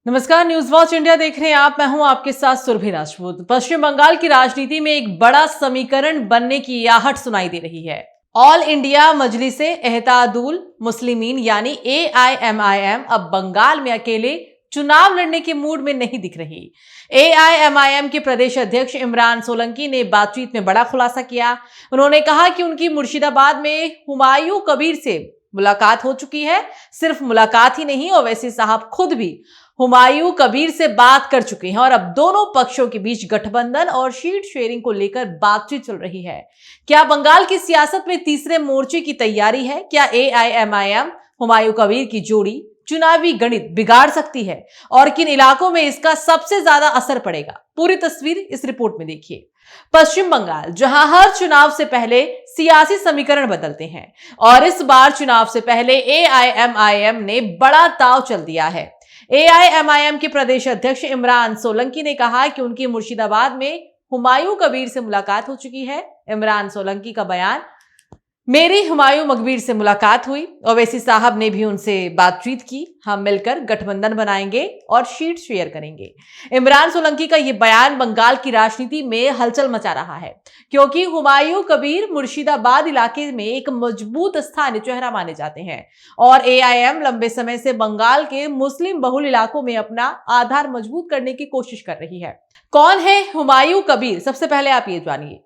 नमस्कार, news watch India देख रहे हैं आप। मैं हूं आपके साथ सुरभि राजपूत। पश्चिम बंगाल की राजनीति में एक बड़ा समीकरण बनने की आहट सुनाई दे रही है। ऑल इंडिया मजलिसे एहतादुल मुस्लिमीन यानी AIMIM अब बंगाल में अकेले चुनाव लड़ने के मूड में नहीं दिख रही। AIMIM के प्रदेश अध्यक्ष इमरान सोलंकी ने बातचीत में बड़ा खुलासा किया। उन्होंने कहा कि उनकी मुर्शिदाबाद में हुमायूं कबीर से मुलाकात हो चुकी है। सिर्फ मुलाकात ही नहीं, ओवैसी साहब खुद भी हुमायूं कबीर से बात कर चुके हैं और अब दोनों पक्षों के बीच गठबंधन और सीट शेयरिंग को लेकर बातचीत चल रही है। क्या बंगाल की सियासत में तीसरे मोर्चे की तैयारी है? क्या AIMIM हुमायूं कबीर की जोड़ी चुनावी गणित बिगाड़ सकती है और किन इलाकों में इसका सबसे ज्यादा असर पड़ेगा? पूरी तस्वीर इस रिपोर्ट में देखिए। पश्चिम बंगाल, जहां हर चुनाव से पहले सियासी समीकरण बदलते हैं और इस बार चुनाव से पहले AIMIM ने बड़ा दांव चल दिया है। AIMIM के प्रदेश अध्यक्ष इमरान सोलंकी ने कहा कि उनकी मुर्शिदाबाद में हुमायूं कबीर से मुलाकात हो चुकी है। इमरान सोलंकी का बयान, मेरी हुमायूं कबीर से मुलाकात हुई, ओवैसी साहब ने भी उनसे बातचीत की, हम मिलकर गठबंधन बनाएंगे और सीट शेयर करेंगे। इमरान सोलंकी का यह बयान बंगाल की राजनीति में हलचल मचा रहा है, क्योंकि हुमायूं कबीर मुर्शिदाबाद इलाके में एक मजबूत स्थानीय चेहरा माने जाते हैं और AIM लंबे समय से बंगाल के मुस्लिम बहुल इलाकों में अपना आधार मजबूत करने की कोशिश कर रही है। कौन है हुमायूं कबीर? सबसे पहले आप ये जानिए।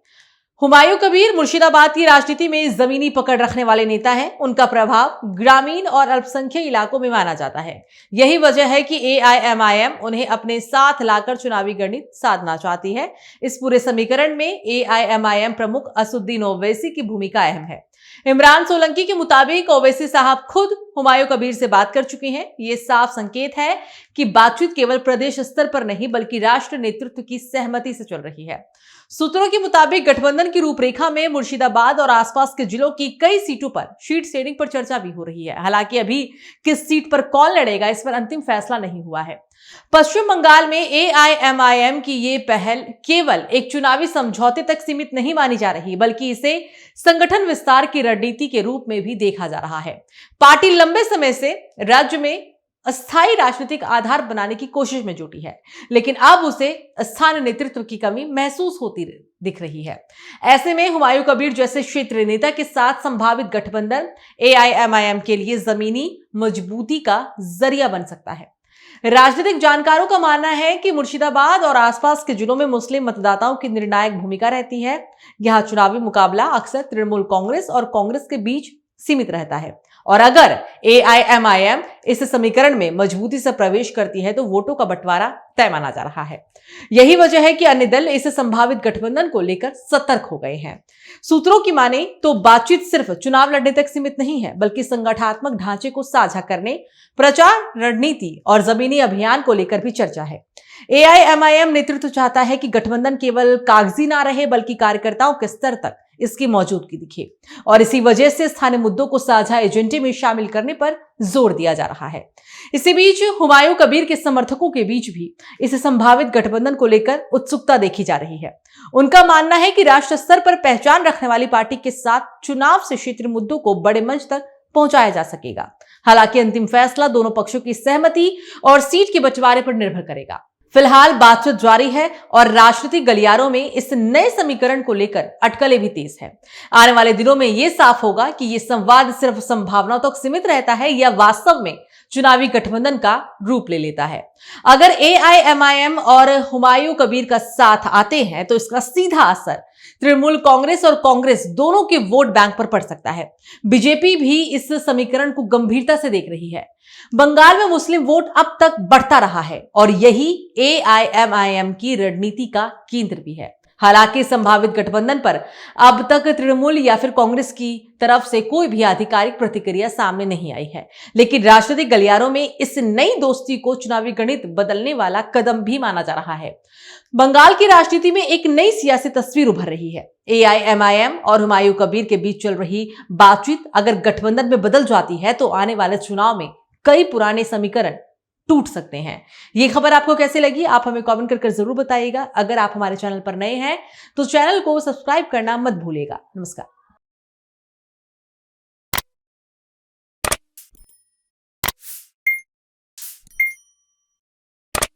हुमायूं कबीर मुर्शिदाबाद की राजनीति में जमीनी पकड़ रखने वाले नेता हैं। उनका प्रभाव ग्रामीण और अल्पसंख्यक इलाकों में माना जाता है। यही वजह है कि AIMIM उन्हें अपने साथ लाकर चुनावी गणित साधना चाहती है। इस पूरे समीकरण में AIMIM प्रमुख असदुद्दीन ओवैसी की भूमिका अहम है। इमरान सोलंकी के मुताबिक ओवैसी साहब खुद हुमायूं कबीर से बात कर चुके हैं। ये साफ संकेत है कि बातचीत केवल प्रदेश स्तर पर नहीं बल्कि राष्ट्र नेतृत्व की सहमति से चल रही है। सूत्रों के मुताबिक गठबंधन की रूपरेखा में मुर्शिदाबाद और आसपास के जिलों की कई सीटों पर सीट शेयरिंग पर चर्चा भी हो रही है। हालांकि अभी किस सीट पर कौन लड़ेगा, इस पर अंतिम फैसला नहीं हुआ है। पश्चिम बंगाल में AIMIM की ये पहल केवल एक चुनावी समझौते तक सीमित नहीं मानी जा रही, बल्कि इसे संगठन विस्तार की रणनीति के रूप में भी देखा जा रहा है। पार्टी लंबे समय से राज्य में अस्थायी राजनीतिक आधार बनाने की कोशिश में जुटी है, लेकिन अब उसे स्थानीय नेतृत्व की कमी महसूस होती दिख रही है। ऐसे में हुमायूं कबीर जैसे क्षेत्रीय नेता के साथ संभावित गठबंधन AIMIM के लिए जमीनी मजबूती का जरिया बन सकता है। राजनीतिक जानकारों का मानना है कि मुर्शिदाबाद और आसपास के जिलों में मुस्लिम मतदाताओं की निर्णायक भूमिका रहती है। यहां चुनावी मुकाबला अक्सर तृणमूल कांग्रेस और कांग्रेस के बीच सीमित रहता है और अगर AIMIM इस समीकरण में मजबूती से प्रवेश करती है तो वोटों का बंटवारा तय माना जा रहा है। यही वजह है कि अन्य दल इस संभावित गठबंधन को लेकर सतर्क हो गए हैं। सूत्रों की माने तो बातचीत सिर्फ चुनाव लड़ने तक सीमित नहीं है, बल्कि संगठनात्मक ढांचे को साझा करने, प्रचार रणनीति और जमीनी अभियान को लेकर भी चर्चा है। AIMIM नेतृत्व चाहता है कि गठबंधन केवल कागजी ना रहे बल्कि कार्यकर्ताओं के स्तर तक इसकी मौजूदगी दिखे और इसी वजह से स्थानीय मुद्दों को साझा एजेंडे में शामिल करने पर जोर दिया जा रहा है। इसी बीच हुमायूं कबीर के समर्थकों के बीच भी इस संभावित गठबंधन को लेकर उत्सुकता देखी जा रही है। उनका मानना है कि राष्ट्र स्तर पर पहचान रखने वाली पार्टी के साथ चुनाव से क्षेत्रीय मुद्दों को बड़े मंच तक पहुंचाया जा सकेगा। हालांकि अंतिम फैसला दोनों पक्षों की सहमति और सीट के बंटवारे पर निर्भर करेगा। फिलहाल बातचीत जारी है और राजनीतिक गलियारों में इस नए समीकरण को लेकर अटकलें भी तेज है। आने वाले दिनों में यह साफ होगा कि यह संवाद सिर्फ संभावनाओं तक सीमित रहता है या वास्तव में चुनावी गठबंधन का रूप ले लेता है। अगर AIMIM और हुमायूं कबीर का साथ आते हैं तो इसका सीधा असर तृणमूल कांग्रेस और कांग्रेस दोनों के वोट बैंक पर पड़ सकता है। बीजेपी भी इस समीकरण को गंभीरता से देख रही है। बंगाल में मुस्लिम वोट अब तक बढ़ता रहा है और यही AIMIM की रणनीति का केंद्र भी है। हालांकि संभावित गठबंधन पर अब तक तृणमूल या फिर कांग्रेस की तरफ से कोई भी आधिकारिक प्रतिक्रिया सामने नहीं आई है, लेकिन राजनीतिक गलियारों में इस नई दोस्ती को चुनावी गणित बदलने वाला कदम भी माना जा रहा है। बंगाल की राजनीति में एक नई सियासी तस्वीर उभर रही है। AIMIM और हुमायूं कबीर के बीच चल रही बातचीत अगर गठबंधन में बदल जाती है तो आने वाले चुनाव में कई पुराने समीकरण टूट सकते हैं। ये खबर आपको कैसे लगी, आप हमें कमेंट कर जरूर बताइएगा। अगर आप हमारे चैनल पर नए हैं तो चैनल को सब्सक्राइब करना मत भूलिएगा। नमस्कार।